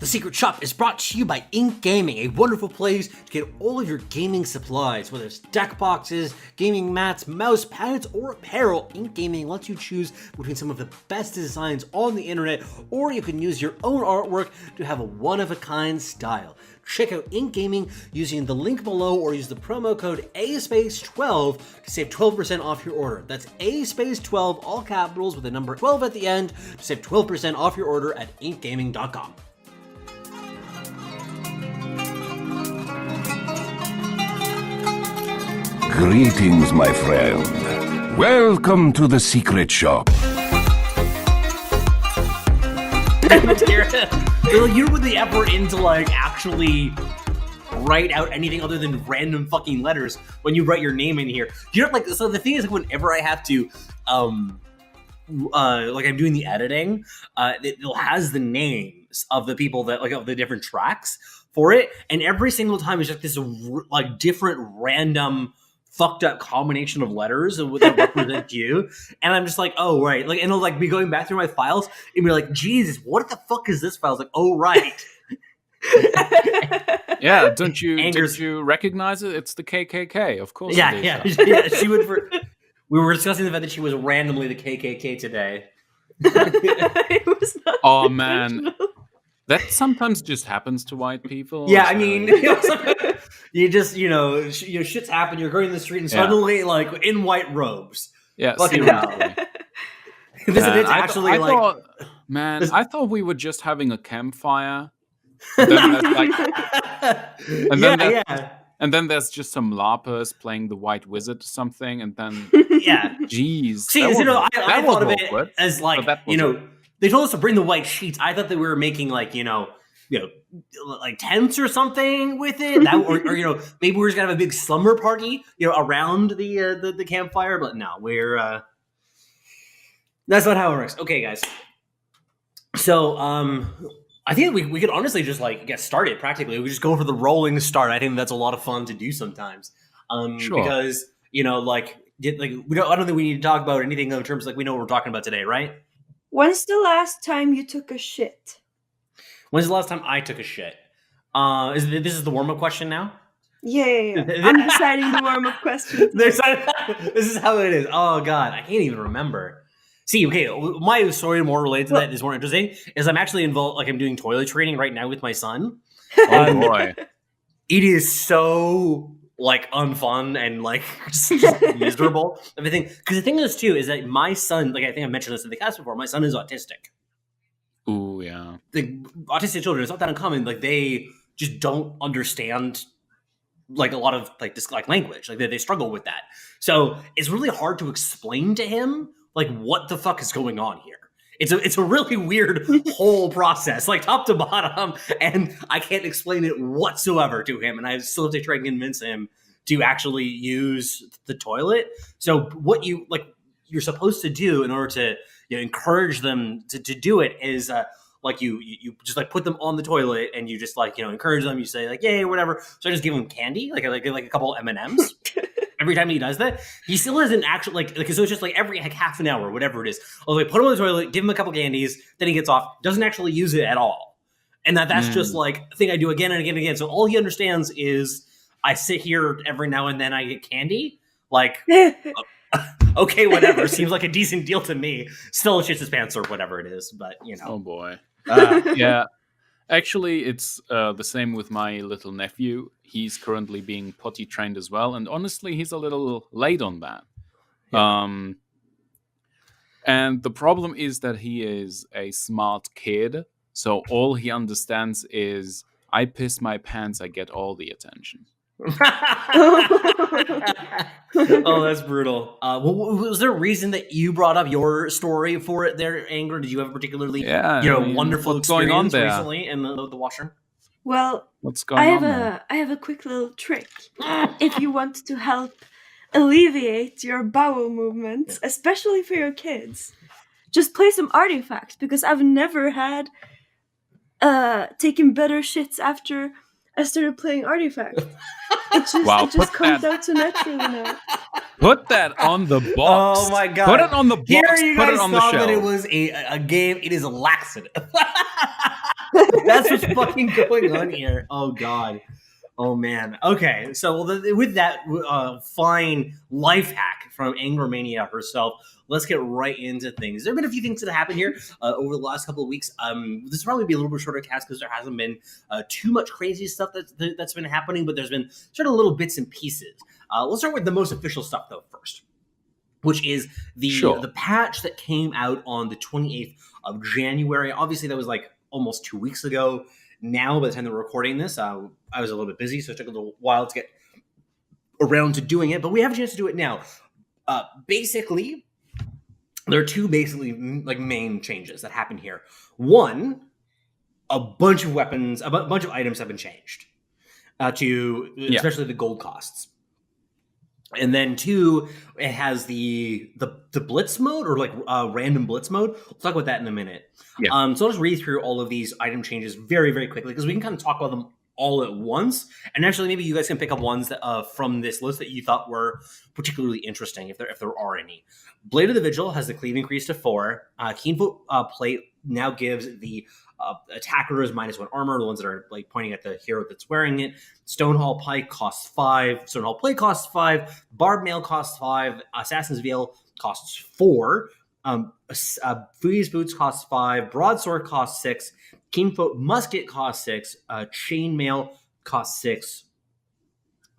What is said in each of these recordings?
The Secret Shop is brought to you by Ink Gaming, a wonderful place to get all of your gaming supplies, whether it's deck boxes, gaming mats, mouse pads, or apparel. Ink Gaming lets you choose between some of the best designs on the internet, or you can use your own artwork to have a one-of-a-kind style. Check out Ink Gaming using the link below or use the promo code A12 to save 12% off your order. That's A12, all capitals with the number 12 at the end, to save 12% off your order at inkgaming.com. Greetings, my friend. Welcome to the Secret Shop. You put the effort into actually write out anything other than random fucking letters when you write your name in here. So the thing is, whenever I have to I'm doing the editing, it has the names of the people that of the different tracks for it, and every single time it's just this different random fucked up combination of letters that represent you, and I'm just oh right, and it'll be going back through my files and be like, Jesus, what the fuck is this file? It's oh right. Yeah, don't you recognize it? It's the KKK, of course. Yeah. She would. We were discussing the fact that she was randomly the KKK today. It was not. Oh man, that sometimes just happens to white people. Yeah, I mean, you just shit's happen. You're going in the street and suddenly in white robes. Yeah, fucking seriously. I thought we were just having a campfire. And then and then there's just some LARPers playing the White Wizard or something, and then jeez. See, I thought of it as they told us to bring the white sheets. I thought that we were making tents or something with it, or maybe we're just gonna have a big slumber party around the campfire. But no, we're that's not how it works. Okay, guys. So I think we could honestly just get started. Practically, we just go for the rolling start. I think that's a lot of fun to do sometimes. Sure. Because I don't think we need to talk about anything in terms we know what we're talking about today, right? When's the last time you took a shit? When's the last time I took a shit? This is the warm-up question now? Yeah. I'm deciding the warm-up question. This is how it is. Oh, God. I can't even remember. See, okay, my story more related to that is more interesting, is I'm actually involved, I'm doing toilet training right now with my son. Oh, boy. It is so, unfun and, just miserable. Everything. Because the thing is, too, is that my son, I think I mentioned this in the cast before, my son is autistic. Ooh, yeah. The autistic children, it's not that uncommon. They just don't understand a lot of language. They struggle with that. So it's really hard to explain to him what the fuck is going on here. It's a really weird whole process, top to bottom, and I can't explain it whatsoever to him. And I still have to try and convince him to actually use the toilet. So what you're supposed to do in order to encourage them to do it is you just put them on the toilet and you just encourage them. You say yay, whatever. So I just give him candy, like a couple M&Ms. Every time he does that, he still isn't actually so it's just every half an hour, whatever it is. I'll put him on the toilet, give him a couple candies, then he gets off. Doesn't actually use it at all, and that's just a thing I do again and again and again. So all he understands is I sit here every now and then I get candy. Okay, whatever. Seems like a decent deal to me. Still shits his pants or whatever it is, but Oh boy. Yeah. Actually, it's the same with my little nephew. He's currently being potty trained as well, and honestly, he's a little late on that. Yeah. And the problem is that he is a smart kid, so all he understands is, I piss my pants, I get all the attention. Oh, that's brutal. Was there a reason that you brought up your story for it there, Anger? Did you have a particularly wonderful experience recently in the washroom? Well, what's going on there? I have a quick little trick. If you want to help alleviate your bowel movements, especially for your kids, just play some artifacts, because I've never had taken better shits after I started playing Artifact. It just comes out so naturally now. Put that on the box. Oh my god! Put it on the box. Here you put guys it on the thought shelf. that it was a game. It is a laxative. That's what's fucking going on here. Oh god. Oh man. Okay. So with that fine life hack from Angermania herself, let's get right into things. There have been a few things that have happened here over the last couple of weeks. This will probably be a little bit shorter cast because there hasn't been too much crazy stuff that's been happening, but there's been sort of little bits and pieces. Let's start with the most official stuff though first, which is the patch that came out on the 28th of January. Obviously, that was like almost 2 weeks ago. Now, by the time that we're recording this, I was a little bit busy, so it took a little while to get around to doing it, but we have a chance to do it now. Basically, there are two like main changes that happen here. One, a bunch of weapons, a bunch of items have been changed especially the gold costs. And then two, it has the blitz mode or like random blitz mode. We'll talk about that in a minute. Yeah. So I'll just read through all of these item changes very, very quickly because we can kind of talk about them all at once. And actually, maybe you guys can pick up ones that, from this list that you thought were particularly interesting, if there are any. Blade of the Vigil has the cleave increase to 4. Keenfoot plate now gives the attackers -1 armor, the ones that are like pointing at the hero that's wearing it. Stonehall Pike costs 5. Stonehall Plate costs 5. Barb Mail costs 5. Assassin's Veil costs 4. Foodie's Boots costs 5. Broadsword costs 6. Keenfoot Musket costs 6. Chainmail costs 6.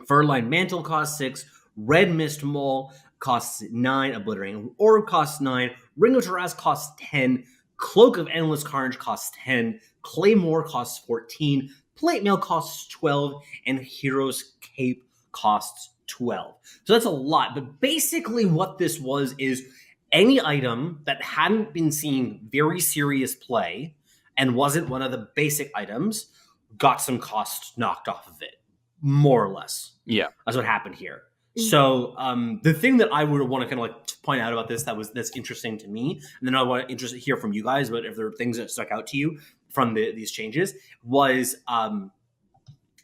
Furline Mantle costs 6. Red Mist Mole costs 9. Obliterating Orb costs 9. Ring of Taraz costs 10. Cloak of Endless Carnage costs 10. Claymore costs 14. Plate Mail costs 12. And Hero's Cape costs 12. So that's a lot. But basically what this was is any item that hadn't been seeing very serious play and wasn't one of the basic items got some cost knocked off of it, more or less. Yeah. That's what happened here. So the thing that I would want to kind of like point out about this that's interesting to me, and then I want to hear from you guys, but if there are things that stuck out to you from these changes, was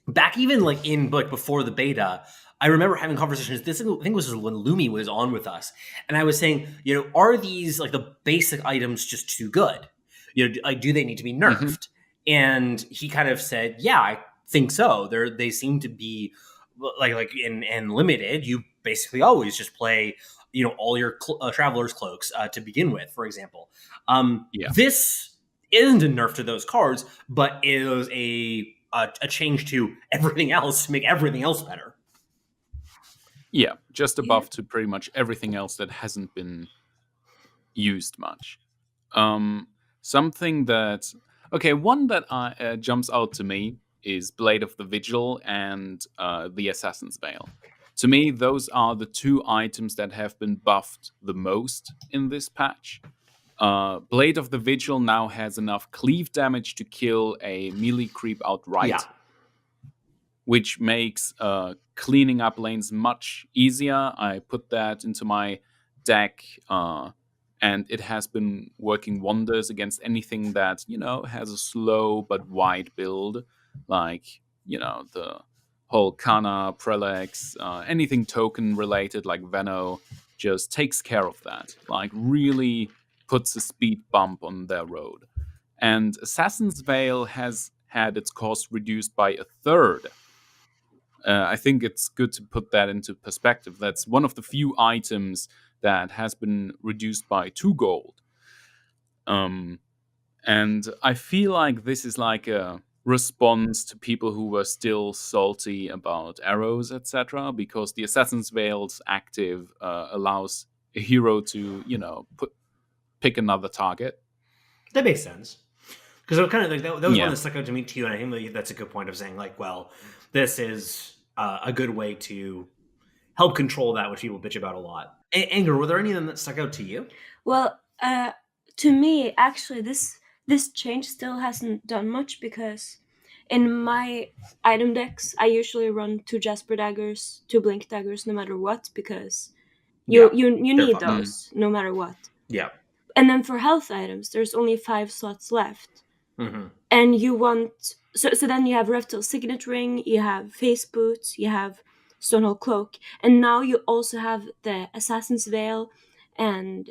back even like in like before the beta, I remember having conversations. This I think was when Lumi was on with us, and I was saying, are these like the basic items just too good? Do they need to be nerfed? Mm-hmm. And he kind of said, yeah, I think so. They seem to be like in limited. You basically always just play, all your traveler's cloaks to begin with, for example. This isn't a nerf to those cards, but is a change to everything else to make everything else better. Yeah, just a buff to pretty much everything else that hasn't been used much. Something that... Okay, one that jumps out to me is Blade of the Vigil and the Assassin's Veil. To me, those are the two items that have been buffed the most in this patch. Blade of the Vigil now has enough cleave damage to kill a melee creep outright, which makes cleaning up lanes much easier. I put that into my deck, and it has been working wonders against anything that, has a slow but wide build, like, the whole Kana, Prelex, anything token related like Veno just takes care of that, like really puts a speed bump on their road. And Assassin's Veil has had its cost reduced by 1/3. I think it's good to put that into perspective. That's one of the few items that has been reduced by 2 gold. And I feel like this is like a response to people who were still salty about arrows, etc., because the Assassin's Veil's active allows a hero to, pick another target. That makes sense. Because it was kind of like that was one that stuck out to me too, and I think that's a good point of saying like, well, this is a good way to help control that, which people bitch about a lot. Anger, were there any of them that stuck out to you? Well, to me, actually, this change still hasn't done much because in my item decks, I usually run 2 Jasper daggers, 2 Blink daggers, no matter what, because you need those no matter what. Yeah. And then for health items, there's only 5 slots left. Mm-hmm. And you want... So then you have Reptile Signet Ring, you have Face Boots, you have Stonehall Cloak, and now you also have the Assassin's Veil And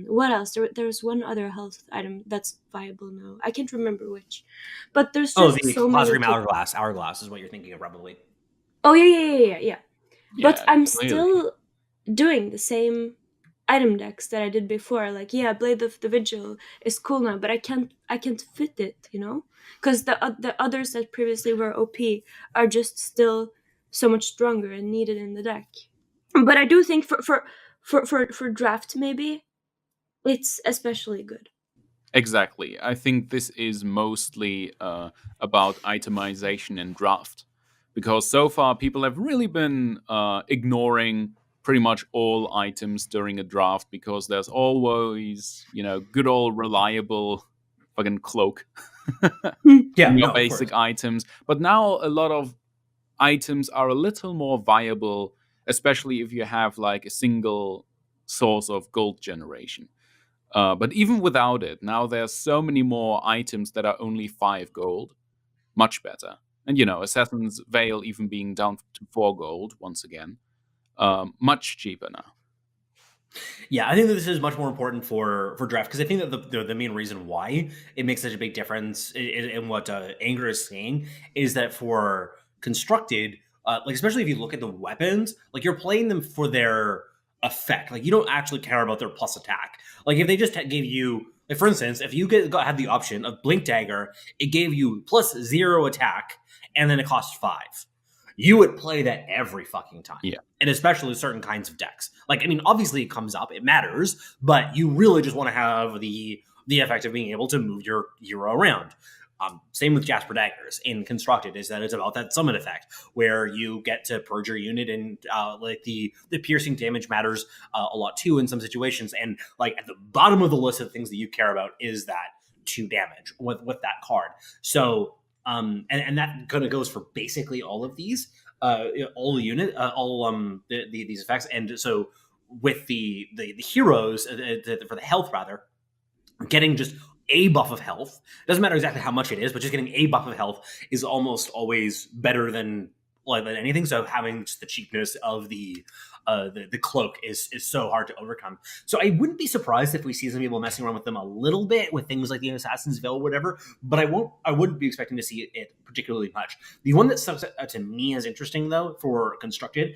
what else? There's one other health item that's viable now. I can't remember which, but there's Oh, just the so plasma many. cream hourglass. Hourglass is what you're thinking of, probably. Oh yeah. But Yeah, I'm clearly. still doing the same item decks that I did before. Like, yeah, Blade of the Vigil is cool now, but I can't fit it, because the others that previously were OP are just still so much stronger and needed in the deck. But I do think for draft maybe it's especially good. Exactly. I think this is mostly about itemization and draft, because so far people have really been ignoring pretty much all items during a draft because there's always, good old reliable fucking cloak Yeah, in your no, of course. basic items. But now a lot of items are a little more viable, especially if you have like a single source of gold generation. But even without it, now there's so many more items that are only 5 gold. Much better. And, Assassin's Veil even being down to 4 gold once again. Much cheaper now. Yeah, I think that this is much more important for draft, because I think that the main reason why it makes such a big difference in what Anger is saying is that for constructed, like especially if you look at the weapons, like you're playing them for their effect. Like you don't actually care about their plus attack. Like if they just gave you, like for instance, if you had the option of Blink Dagger, it gave you +0 attack, and then it cost 5. You would play that every fucking time. Yeah. And especially certain kinds of decks. Like, I mean, obviously it comes up, it matters, but you really just want to have the effect of being able to move your hero around. Same with Jasper Daggers in Constructed, is that it's about that summon effect, where you get to purge your unit, and like the piercing damage matters a lot too in some situations. And like at the bottom of the list of things that you care about is that 2 damage with that card. So and that kind of goes for basically all of these, all the unit, these effects. And so with the heroes, for the health rather, getting just a buff of health, doesn't matter exactly how much it is, but just getting a buff of health is almost always better than anything. So having just the cheapness of the cloak is so hard to overcome. So I wouldn't be surprised if we see some people messing around with them a little bit with things like the Assassin's Veil or whatever, but I wouldn't be expecting to see it particularly much. The one that stuck out to me as interesting though for Constructed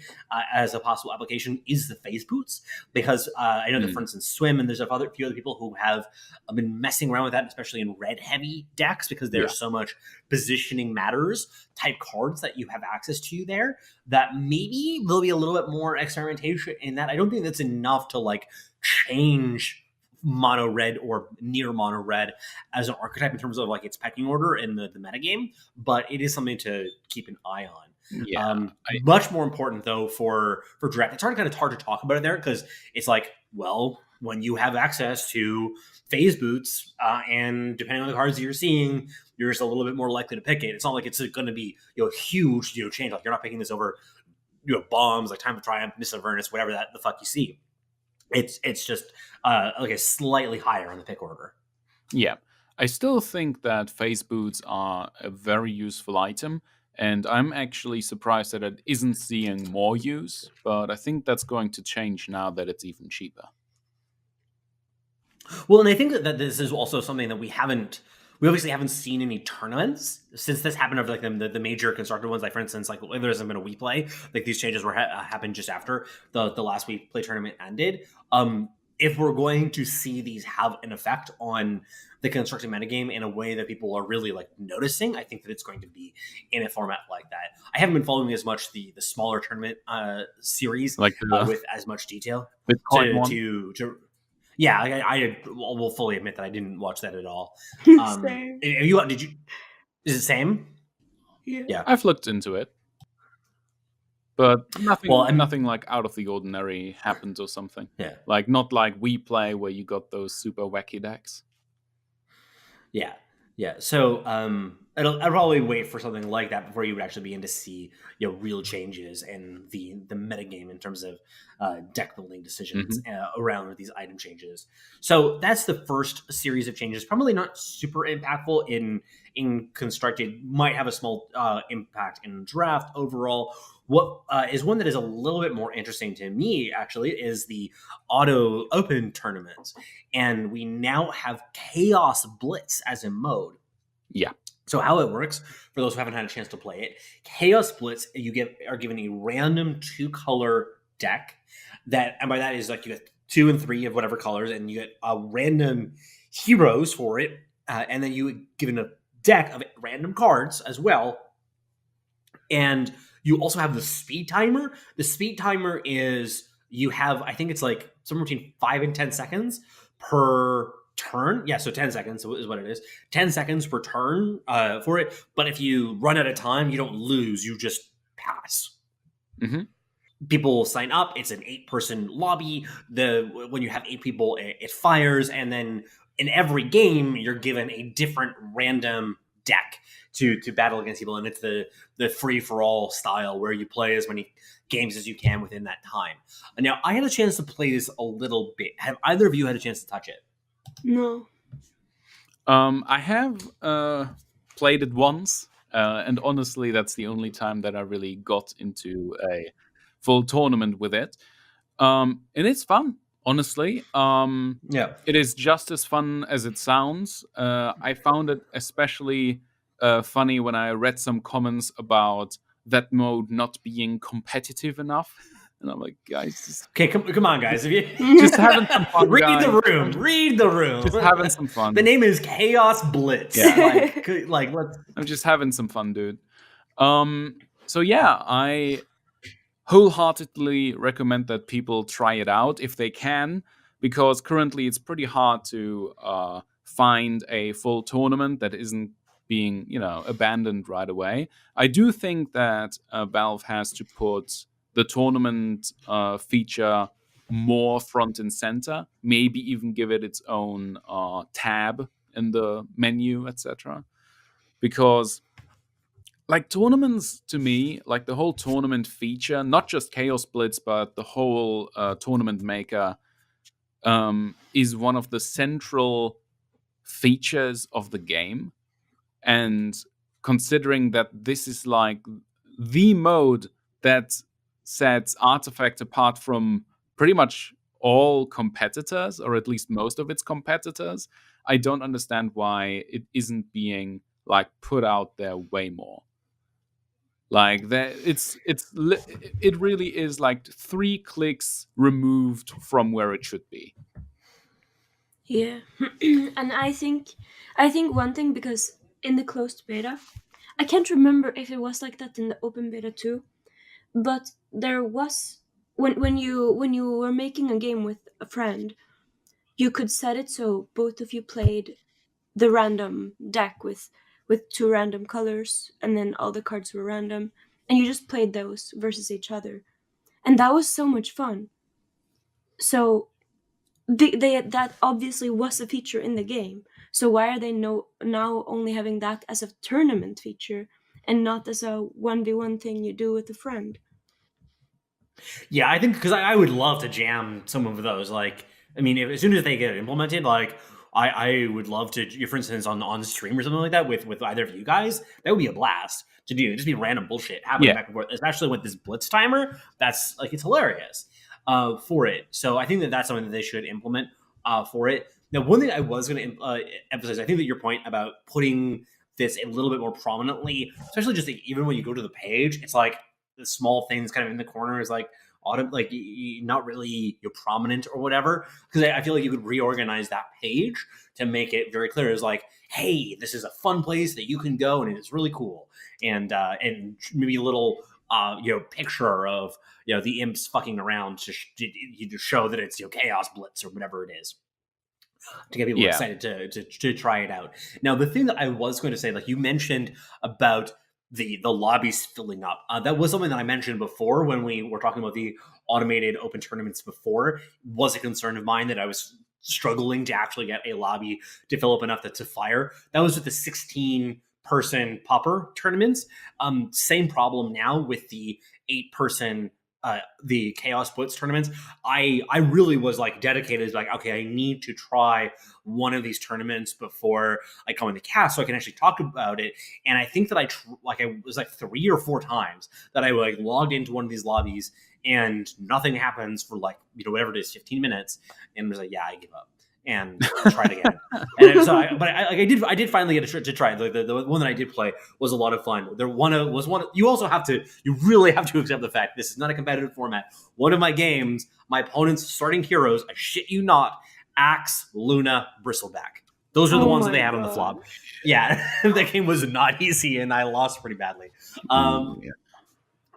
as a possible application is the phase boots, because I know that for instance Swim and there's a few other people who have been messing around with that, especially in red heavy decks, because there's so much positioning matters type cards that you have access to there, that maybe there'll be a little bit more experimentation in that. I don't think that's enough to like change mono red or near mono red as an archetype in terms of like its pecking order in the metagame, but it is something to keep an eye on. Much more important though for draft. It's hard to talk about it there, because it's like, well, when you have access to phase boots, and depending on the cards that you're seeing, you're just a little bit more likely to pick it. It's not like it's going to be a huge change. Like you're not picking this over bombs like Time of Triumph, Mists of Avernus, whatever the fuck you see. It's just like a slightly higher on the pick order. Yeah, I still think that phase boots are a very useful item, and I'm actually surprised that it isn't seeing more use, but I think that's going to change now that it's even cheaper. Well, and I think that this is also something that we obviously haven't seen any tournaments since this happened over like the major constructed ones. Like for instance, like there hasn't been a We Play. Like these changes were happened just after the last We Play tournament ended. If we're going to see these have an effect on the constructed metagame in a way that people are really like noticing, I think that it's going to be in a format like that. I haven't been following as much the smaller tournament series Like with as much detail Bitcoin Yeah, I will fully admit that I didn't watch that at all. Same. Did you? Is it same? Yeah. I've looked into it, but nothing like out of the ordinary happened or something. Yeah, Like not like We Play where you got those super wacky decks. Yeah. So I'll probably wait for something like that before you would actually begin to see real changes in the metagame in terms of deck building decisions around these item changes. So that's the first series of changes. Probably not super impactful in in constructed might have a small impact in draft overall. What is one that is a little bit more interesting to me, actually, is the auto open tournaments. And we now have Chaos Blitz as a mode. Yeah. So how it works, for those who haven't had a chance to play it, Chaos Blitz, are given a random 2-color deck that, and by that is like you get 2 and 3 of whatever colors, and you get random heroes for it, and then you given a deck of random cards as well. And you also have the speed timer. The speed timer is you have, I think it's like somewhere between 5 and 10 seconds per turn. Yeah, so 10 seconds is what it is. 10 seconds per turn for it. But if you run out of time, you don't lose. You just pass. Mm-hmm. People sign up. It's an 8-person lobby. When you have 8 people, it fires. And then in every game, you're given a different random deck to battle against people, and it's the free-for-all style where you play as many games as you can within that time. Now, I had a chance to play this a little bit. Have either of you had a chance to touch it? No. I have played it once, and honestly, that's the only time that I really got into a full tournament with it. And it's fun, honestly. Yeah. It is just as fun as it sounds. I found it especially funny when I read some comments about that mode not being competitive enough. And I'm like, guys, okay, come on, guys. If you just having some fun. Read guys. the room. Read the room. Just having some fun. The name is Chaos Blitz. Yeah. like let's. I'm just having some fun, dude. So yeah, I wholeheartedly recommend that people try it out if they can, because currently it's pretty hard to find a full tournament that isn't being, abandoned right away. I do think that Valve has to put the tournament feature more front and center, maybe even give it its own tab in the menu, etc. Because like tournaments, to me, like the whole tournament feature, not just Chaos Blitz, but the whole tournament maker is one of the central features of the game. And considering that this is like the mode that sets Artifact apart from pretty much all competitors, or at least most of its competitors, I don't understand why it isn't being like put out there way more. Like that, it really is like 3 clicks removed from where it should be. Yeah. And I think one thing, because in the closed beta, I can't remember if it was like that in the open beta too, but there was when you were making a game with a friend, you could set it so both of you played the random deck with 2 random colors, and then all the cards were random, and you just played those versus each other, and that was so much fun. So that obviously was a feature in the game. So why are they now only having that as a tournament feature and not as a 1v1 thing you do with a friend? Yeah, I think because I would love to jam some of those. Like, I mean, as soon as they get implemented, like I would love to, for instance, on stream or something like that with either of you guys. That would be a blast to do. It'd just be random bullshit happening back and forth, especially with this blitz timer. That's like, it's hilarious for it. So I think that's something that they should implement for it. Now, one thing I was going to emphasize, I think that your point about putting this a little bit more prominently, especially just like, even when you go to the page, it's like the small things kind of in the corner is like like not really you're prominent or whatever, because I feel like you could reorganize that page to make it very clear as like, hey, this is a fun place that you can go and it's really cool, and maybe a little picture of the imps fucking around to show that it's Chaos Blitz or whatever it is, to get people excited to try it out. Now, the thing that I was going to say, like you mentioned about the lobbies filling up, that was something that I mentioned before when we were talking about the automated open tournaments before. Was a concern of mine that I was struggling to actually get a lobby to fill up enough to fire. That was with the 16-person popper tournaments. Same problem now with the 8-person the Chaos Blitz tournaments, I really was like dedicated, like, okay, I need to try one of these tournaments before I come in the cast so I can actually talk about it. And I think that I was like 3 or 4 times that I like logged into one of these lobbies and nothing happens for like, whatever it is, 15 minutes, and was like, yeah, I give up and tried again. And so, I did finally get to try. The one that I did play was a lot of fun. You also you really have to accept the fact this is not a competitive format. One of my games, my opponent's starting heroes, I shit you not, Axe, Luna, Bristleback. Those are the ones that they had on the flop. Yeah, that game was not easy, and I lost pretty badly. Yeah.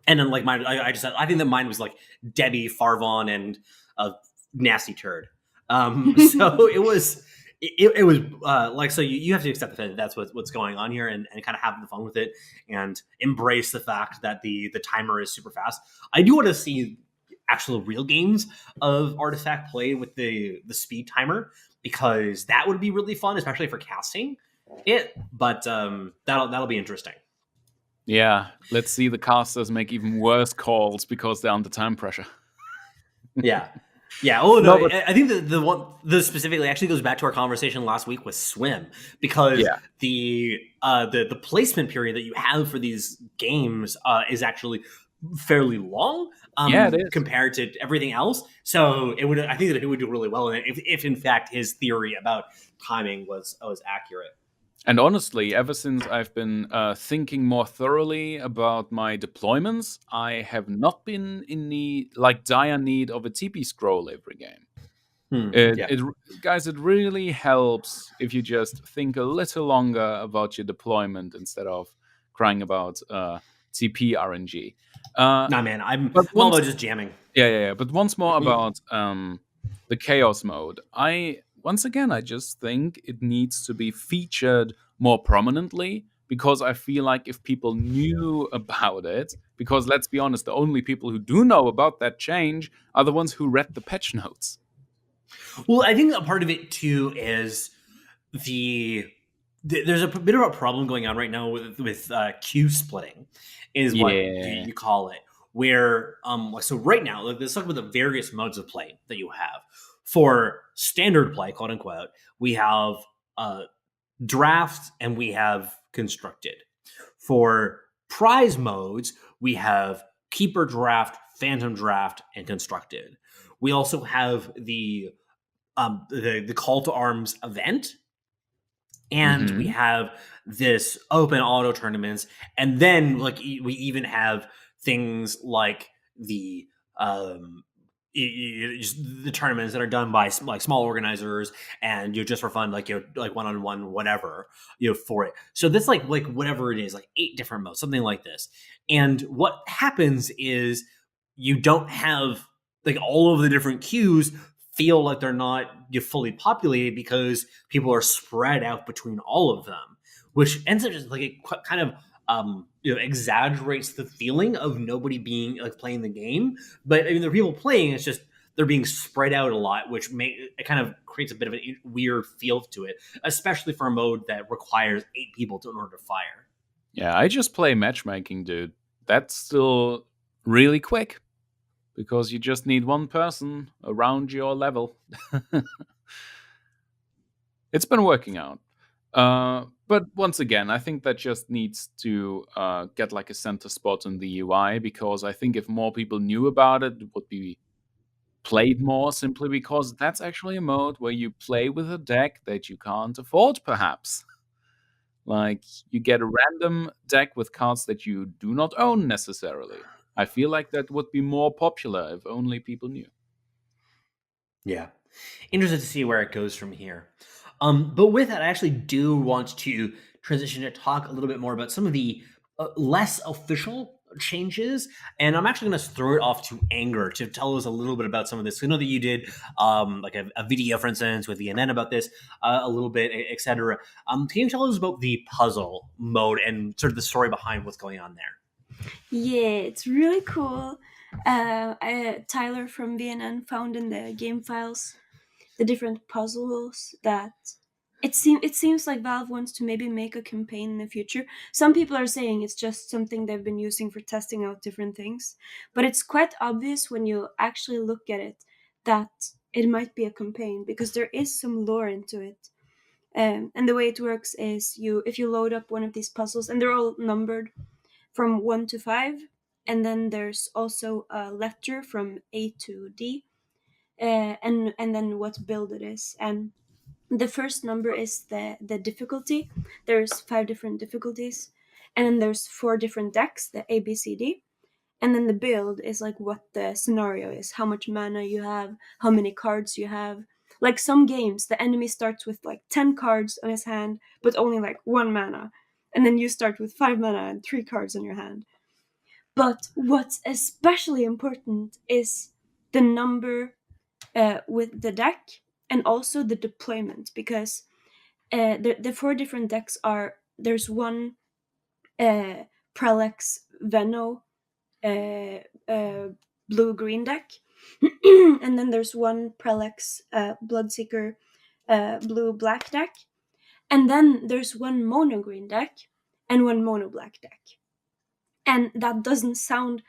And then like mine, I think that mine was like Debbie, Farvon, and a nasty turd. So it was like, so you have to accept the fact that that's what's going on here, and kind of have the fun with it and embrace the fact that the timer is super fast. I do want to see actual real games of Artifact played with the speed timer, because that would be really fun, especially for casting it. But that'll be interesting. Yeah, let's see the casters make even worse calls because they're under time pressure. Yeah. Yeah. Oh no, I think the specifically actually goes back to our conversation last week with Swim, because the placement period that you have for these games is actually fairly long. It is, compared to everything else. So I think that it would do really well in it if in fact his theory about timing was accurate. And honestly, ever since I've been thinking more thoroughly about my deployments, I have not been in dire need of a TP scroll every game. Guys, it really helps if you just think a little longer about your deployment instead of crying about TP RNG. Nah, man, I'm all about just jamming. Yeah. But once more about the chaos mode. Once again, I just think it needs to be featured more prominently, because I feel like if people knew about it, because let's be honest, the only people who do know about that change are the ones who read the patch notes. Well, I think a part of it too is there's a bit of a problem going on right now with queue splitting, is what you call it. Where so right now, let's talk about the various modes of play that you have. For standard play, quote unquote, we have draft and we have constructed. For prize modes, we have keeper draft, phantom draft, and constructed. We also have the call to arms event, and we have this open auto tournaments, and then like we even have things like the the tournaments that are done by like small organizers, and just for fun, like like one-on-one whatever for it. So that's like whatever it is, like 8 different modes, something like this. And what happens is you don't have like all of the different queues feel like they're not fully populated, because people are spread out between all of them, which ends up just like it kind of exaggerates the feeling of nobody being like playing the game. But I mean, the people playing, it's just they're being spread out a lot, which it kind of creates a bit of a weird feel to it, especially for a mode that requires 8 people in order to fire. Yeah, I just play matchmaking, dude. That's still really quick, because you just need one person around your level. It's been working out. But once again, I think that just needs to get like a center spot in the UI, because I think if more people knew about it, it would be played more, simply because that's actually a mode where you play with a deck that you can't afford, perhaps. Like, you get a random deck with cards that you do not own necessarily. I feel like that would be more popular if only people knew. Yeah. Interested to see where it goes from here. But with that, I actually do want to transition to talk a little bit more about some of the less official changes. And I'm actually going to throw it off to Anger to tell us a little bit about some of this. I know that you did like a video, for instance, with VNN about this a little bit, etc. Can you tell us about the puzzle mode and sort of the story behind what's going on there? Yeah, it's really cool. Tyler from VNN found in the game files the different puzzles that it seems like Valve wants to maybe make a campaign in the future. Some people are saying it's just something they've been using for testing out different things, but it's quite obvious when you actually look at it that it might be a campaign, because there is some lore into it. And the way it works is if you load up one of these puzzles, and they're all numbered from 1 to 5, and then there's also a letter from A to D, and then what build it is. And the first number is the difficulty. There's 5 different difficulties, and then there's 4 different decks, the A, B, C, D. And then the build is like what the scenario is, how much mana you have, how many cards you have. Like some games, the enemy starts with like 10 cards on his hand, but only like 1 mana. And then you start with 5 mana and 3 cards on your hand. But what's especially important is the number with the deck, and also the deployment, because the 4 different decks are, there's one Prelex Venno blue-green deck, and then there's one Prelex Bloodseeker blue-black deck, and then there's one mono-green deck and one mono-black deck. And that doesn't sound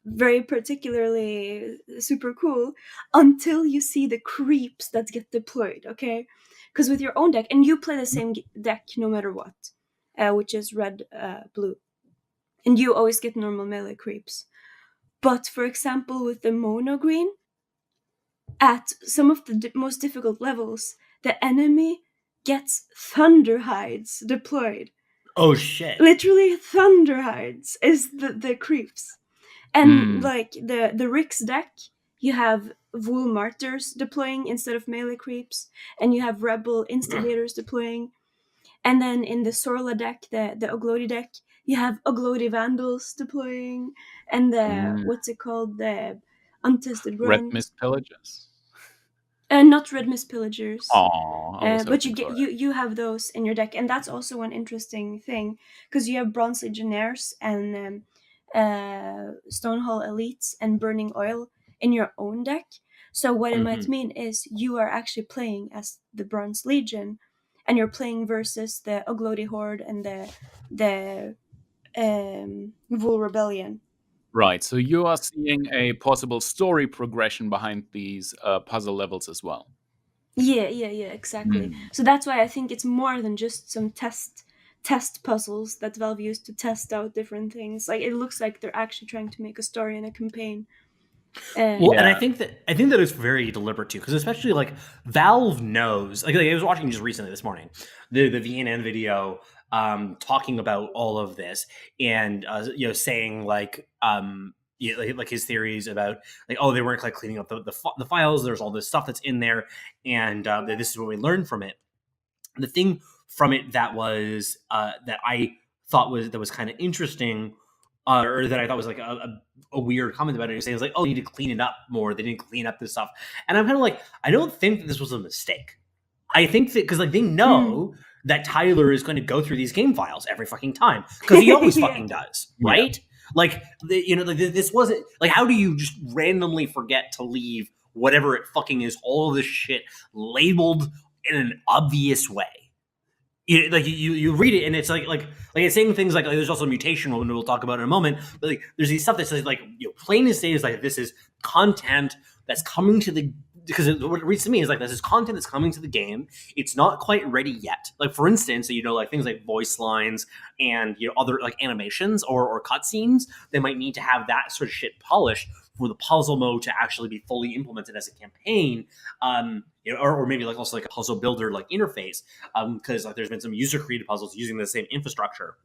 very particularly super cool until you see the creeps that get deployed, okay? Because with your own deck, and you play the same deck no matter what, which is red, blue, and you always get normal melee creeps. But for example, with the mono green, at some of the most difficult levels, the enemy gets Thunderhides deployed. Oh shit! Literally, Thunderhides is the creeps. And like the Rix deck, you have Vul Martyrs deploying instead of melee creeps, and you have Rebel Instigators deploying. And then in the Sorla deck, the Oglodi deck, you have Oglodi Vandals deploying, and the what's it called, the Untested Red Grunt. Mist Pillagers. Not Red Mist Pillagers. Aww, But you have those in your deck, and that's also one interesting thing, because you have Bronze Legionnaires and Stonehall Elites and Burning Oil in your own deck. So what it might mean is you are actually playing as the Bronze Legion, and you're playing versus the Oglodi Horde and the Vul Rebellion. Right, so you are seeing a possible story progression behind these puzzle levels as well. Yeah, exactly. So that's why I think it's more than just some test puzzles that Valve used to test out different things. Like, it looks like they're actually trying to make a story and a campaign. And I think that it's very deliberate too, because especially like Valve knows. Like I was watching just recently this morning the VNN video talking about all of this, and saying like like his theories about like, oh, they weren't like cleaning up the files. There's all this stuff that's in there, and this is what we learned from it. The thing from it that was that I thought was kind of interesting, or that I thought was like a weird comment about it, saying, like, oh, you need to clean it up more. They didn't clean up this stuff, and I'm kind of like, I don't think that this was a mistake. I think that because like they know that Tyler is going to go through these game files every fucking time, because he always fucking does, right? Like this wasn't like, how do you just randomly forget to leave whatever it fucking is, all of this shit labeled in an obvious way? You read it and it's like it's saying things like there's also mutation, we'll talk about in a moment, but like there's these stuff that says like, plain as day is like, this is content that's coming to the, because what it reads to me is like, this is content that's coming to the game. It's not quite ready yet. Like, for instance, like things like voice lines and other like animations or cutscenes, they might need to have that sort of shit polished for the puzzle mode to actually be fully implemented as a campaign, or maybe like also like a puzzle builder like interface, because like there's been some user created puzzles using the same infrastructure.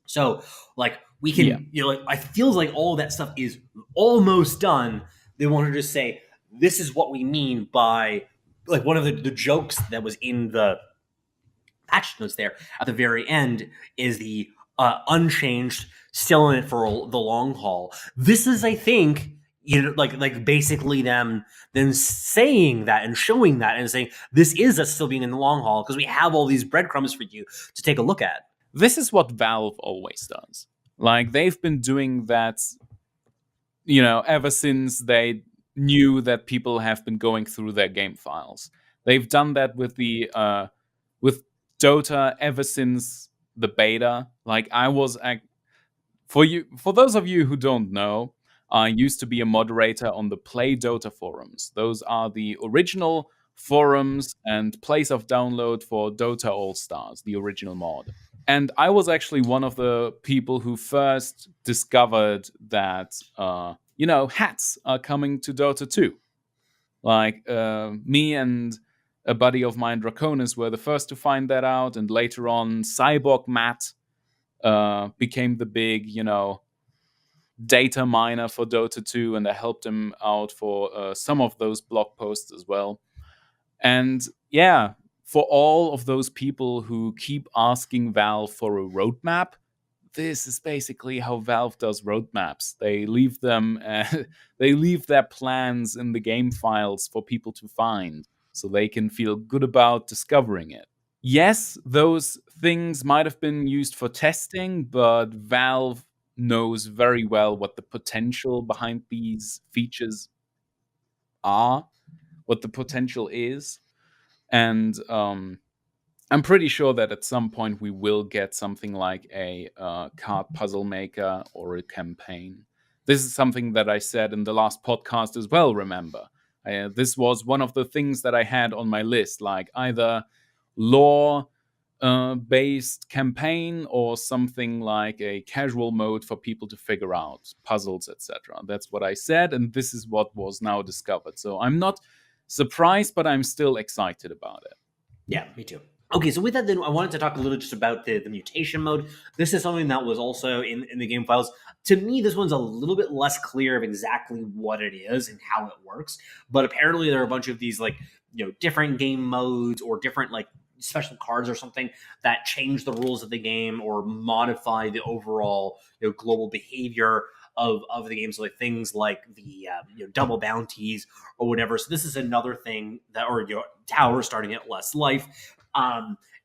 So like we can, like I feel like all of that stuff is almost done. They want to just say, this is what we mean by, like, one of the jokes that was in the patch notes there at the very end is the unchanged, still in it for the long haul. This is, I think, like basically them saying that and showing that and saying, this is us still being in the long haul, because we have all these breadcrumbs for you to take a look at. This is what Valve always does. Like, they've been doing that, ever since they knew that people have been going through their game files. They've done that with the Dota ever since the beta. Like I was for those of you who don't know, I used to be a moderator on the Play Dota forums. Those are the original forums and place of download for Dota All Stars, the original mod. And I was actually one of the people who first discovered that, hats are coming to Dota 2. Like, me and a buddy of mine, Draconis, were the first to find that out. And later on, Cyborg Matt became the big, data miner for Dota 2. And I helped him out for some of those blog posts as well. And yeah, for all of those people who keep asking Valve for a roadmap, this is basically how Valve does roadmaps. They leave them, they leave their plans in the game files for people to find, so they can feel good about discovering it. Yes, those things might have been used for testing, but Valve knows very well what the potential behind these features are, what the potential is. And I'm pretty sure that at some point we will get something like a card puzzle maker or a campaign. This is something that I said in the last podcast as well, remember. This was one of the things that I had on my list, like either lore-based campaign or something like a casual mode for people to figure out puzzles, etc. That's what I said, and this is what was now discovered. So I'm not surprised, but I'm still excited about it. Yeah, me too. Okay, so with that, then I wanted to talk a little just about the mutation mode. This is something that was also in the game files. To me, this one's a little bit less clear of exactly what it is and how it works. But apparently, there are a bunch of these different game modes or different special cards or something that change the rules of the game or modify the overall global behavior of the game. So things like the double bounties or whatever. So this is another thing that, or tower starting at less life.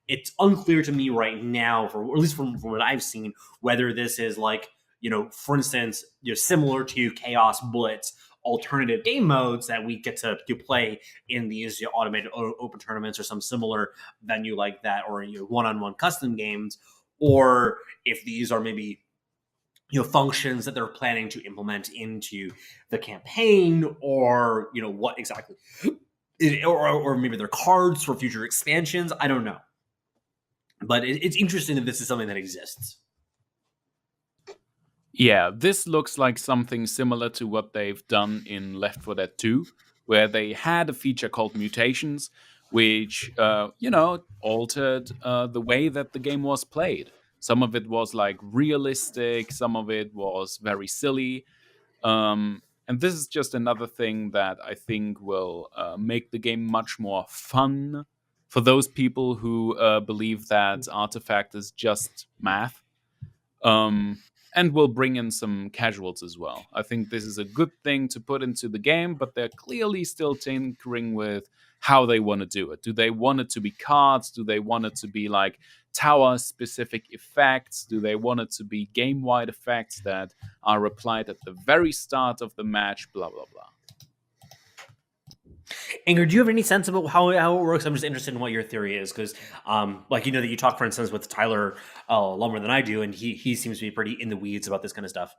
It's unclear to me right now, or at least from what I've seen, whether this is for instance, similar to Chaos Blitz, alternative game modes that we get to play in these automated open tournaments or some similar venue like that, or one-on-one custom games, or if these are maybe functions that they're planning to implement into the campaign, or what exactly. Or maybe they're cards for future expansions. I don't know. But it's interesting that this is something that exists. Yeah, this looks like something similar to what they've done in Left 4 Dead 2, where they had a feature called Mutations, which, altered the way that the game was played. Some of it was realistic, some of it was very silly. And this is just another thing that I think will make the game much more fun for those people who believe that Artifact is just math. And will bring in some casuals as well. I think this is a good thing to put into the game, but they're clearly still tinkering with how they want to do it. Do they want it to be cards? Do they want it to be tower-specific effects? Do they want it to be game-wide effects that are applied at the very start of the match? Blah, blah, blah. Ingrid, do you have any sense about how it works? I'm just interested in what your theory is, because that you talk, for instance, with Tyler a lot more than I do, and he seems to be pretty in the weeds about this kind of stuff.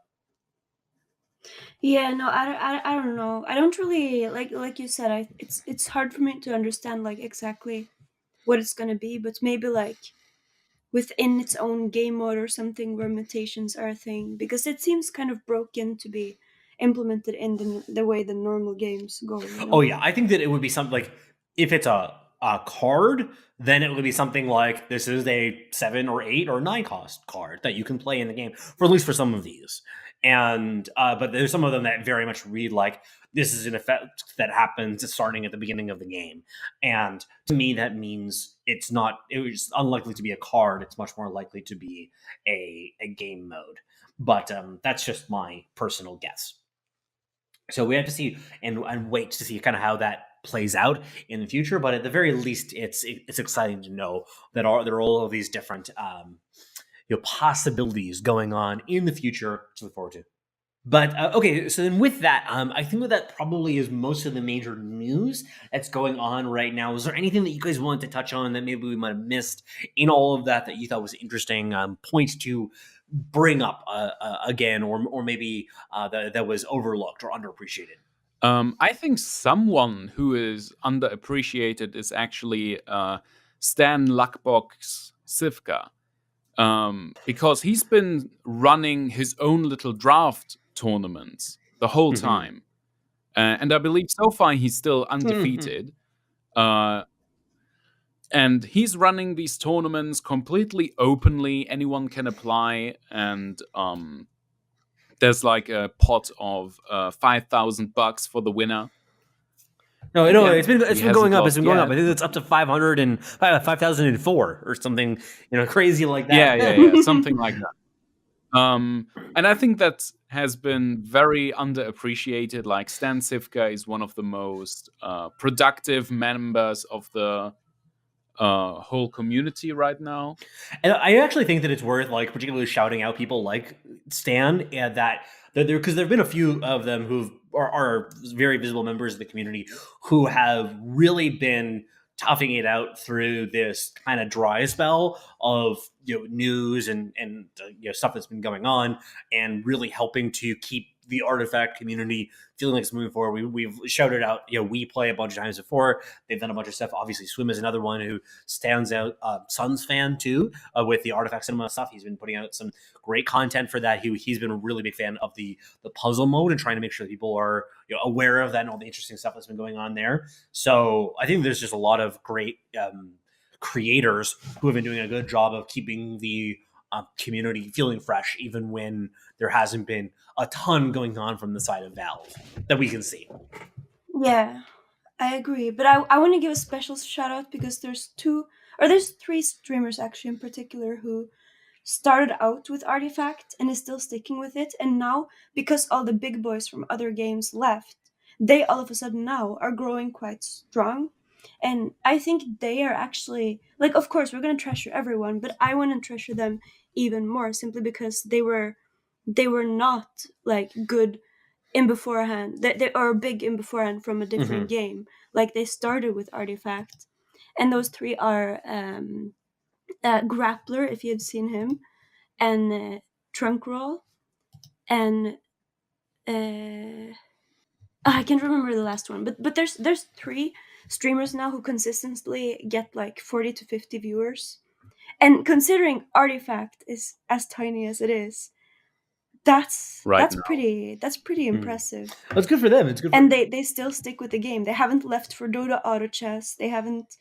Yeah, no, I don't know. I don't really like you said. It's hard for me to understand exactly what it's gonna be, but maybe within its own game mode or something where mutations are a thing, because it seems kind of broken to be implemented in the way the normal games go. Oh yeah, I think that it would be something if it's a card, then it would be something like this is a 7 or 8 or 9 cost card that you can play in the game, for at least for some of these. And but there's some of them that very much read like this is an effect that happens starting at the beginning of the game. And to me, that means it was unlikely to be a card. It's much more likely to be a game mode. But that's just my personal guess. So we have to see and wait to see kind of how that plays out in the future. But at the very least, it's exciting to know that there are all of these different possibilities going on in the future to look forward to. But okay, so then with that, I think that probably is most of the major news that's going on right now. Is there anything that you guys wanted to touch on that maybe we might have missed in all of that you thought was interesting? Points to bring up again, or maybe that was overlooked or underappreciated. I think someone who is underappreciated is actually Stan Luckbox Sivka, because he's been running his own little draft tournaments the whole time. And I believe so far he's still undefeated. And he's running these tournaments completely openly. Anyone can apply. And there's like a pot of $5,000 for the winner. No, it's been going up. It's been going up. I think it's up to 5,004 or something, crazy like that. Yeah, something like that. And I think that has been very underappreciated. Like Stan Sivka is one of the most productive members of the whole community right now. And I actually think that it's worth particularly shouting out people like Stan, and that because there have been a few of them who are very visible members of the community who have really been toughing it out through this kind of dry spell of news and stuff that's been going on, and really helping to keep the Artifact community feeling like it's moving forward. We've shouted out, we play a bunch of times before. They've done a bunch of stuff. Obviously, Swim is another one who stands out. Suns fan too, with the Artifact Cinema stuff. He's been putting out some great content for that. He's been a really big fan of the puzzle mode and trying to make sure that people are aware of that and all the interesting stuff that's been going on there. So I think there's just a lot of great creators who have been doing a good job of keeping the community feeling fresh, even when there hasn't been a ton going on from the side of Valve that we can see. Yeah, I agree. But I want to give a special shout out because there's three streamers actually in particular who started out with Artifact and is still sticking with it. And now, because all the big boys from other games left, they all of a sudden now are growing quite strong. And I think they are actually, of course, we're going to treasure everyone, but I want to treasure them even more simply because they were not good in beforehand. They are big in beforehand from a different game. They started with Artifact. And those three are Grappler, if you've seen him, and Trunk Roll, and I can't remember the last one, but there's three streamers now who consistently get 40 to 50 viewers, and considering Artifact is as tiny as it is, that's pretty impressive. That's good for them. It's good. And they still stick with the game. They haven't left for Dota Auto Chess. They haven't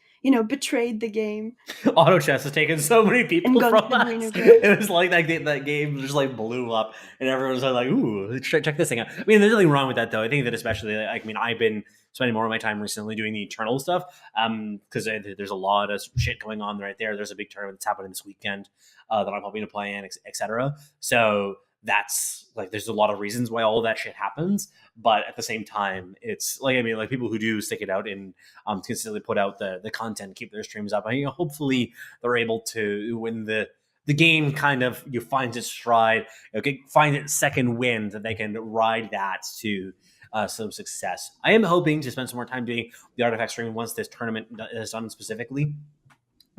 betrayed the game. Auto Chess has taken so many people from us. It was like that game just blew up, and everyone was like, "Ooh, check this thing out." I mean, there's nothing wrong with that, though. I think that especially, I've been spending more of my time recently doing the Eternal stuff, because there's a lot of shit going on right there. There's a big tournament that's happening this weekend that I'm hoping to play in, etc. So that's there's a lot of reasons why all of that shit happens, but at the same time, it's people who do stick it out and consistently put out the content, keep their streams up. Hopefully they're able to, when the game kind of finds its stride, find its second wind, that they can ride that to some success. I am hoping to spend some more time doing the Artifact stream once this tournament is done specifically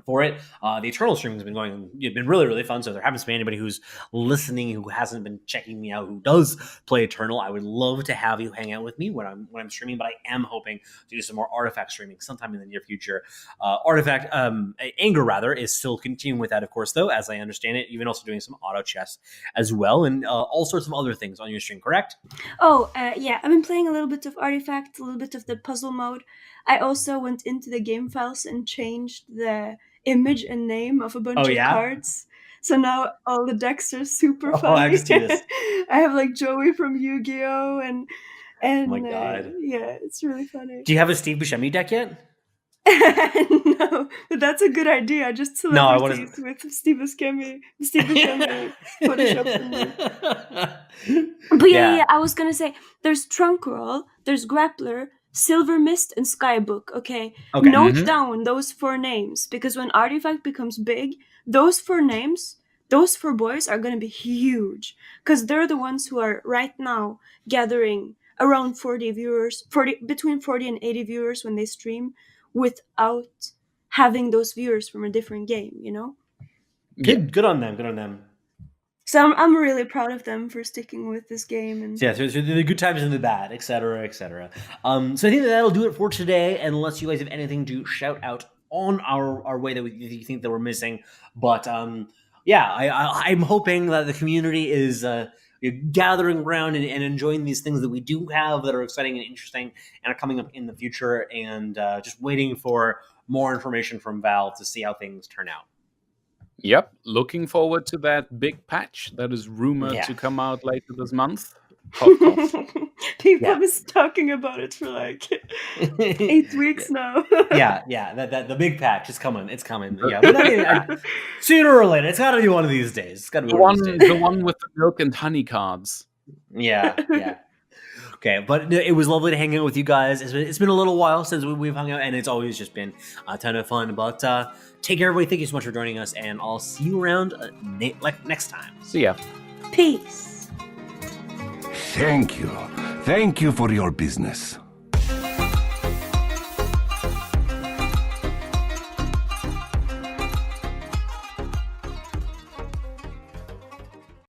for it. The Eternal stream has been been really, really fun. So there happens to be anybody who's listening who hasn't been checking me out, who does play Eternal, I would love to have you hang out with me when I'm streaming, but I am hoping to do some more Artifact streaming sometime in the near future. Artifact, Anger rather, is still continuing with that, of course, though, as I understand it, even also doing some auto chess as well, and all sorts of other things on your stream, correct? Oh, yeah, I've been playing a little bit of Artifact, a little bit of the puzzle mode. I also went into the game files and changed the image and name of a bunch of cards. So now all the decks are super funny. I just do this. I have Joey from Yu-Gi-Oh! and oh my God. Yeah, it's really funny. Do you have a Steve Buscemi deck yet? No, but that's a good idea. Just celebrities with Steve Buscemi Photoshop. But yeah, I was gonna say there's Trunk Roll, there's Grappler, Silver Mist, and Skybook. Okay. Note down those 4 names, because when Artifact becomes big, those 4 names, those 4 boys are going to be huge because they're the ones who are right now gathering around 40 viewers, between 40 and 80 viewers when they stream, without having those viewers from a different game, you know? Good on them. Good on them. So I'm really proud of them for sticking with this game. And So the good times and the bad, etc., etc. So I think that'll do it for today. Unless you guys have anything to shout out on our way that you think that we're missing, but I'm hoping that the community is gathering around and enjoying these things that we do have that are exciting and interesting and are coming up in the future, and just waiting for more information from Valve to see how things turn out. Yep, looking forward to that big patch that is rumored to come out later this month. People have been talking about it for like 8 weeks now. That the big patch is coming. It's coming. Yeah, but I mean, sooner or later, it's got to be one of these days. It's got to be the one with the milk and honey cards. Yeah. Okay, but it was lovely to hang out with you guys. It's been a little while since we've hung out, and it's always just been a ton of fun. But take care, everybody. Thank you so much for joining us, and I'll see you around next time. See ya. Peace. Thank you. Thank you for your business.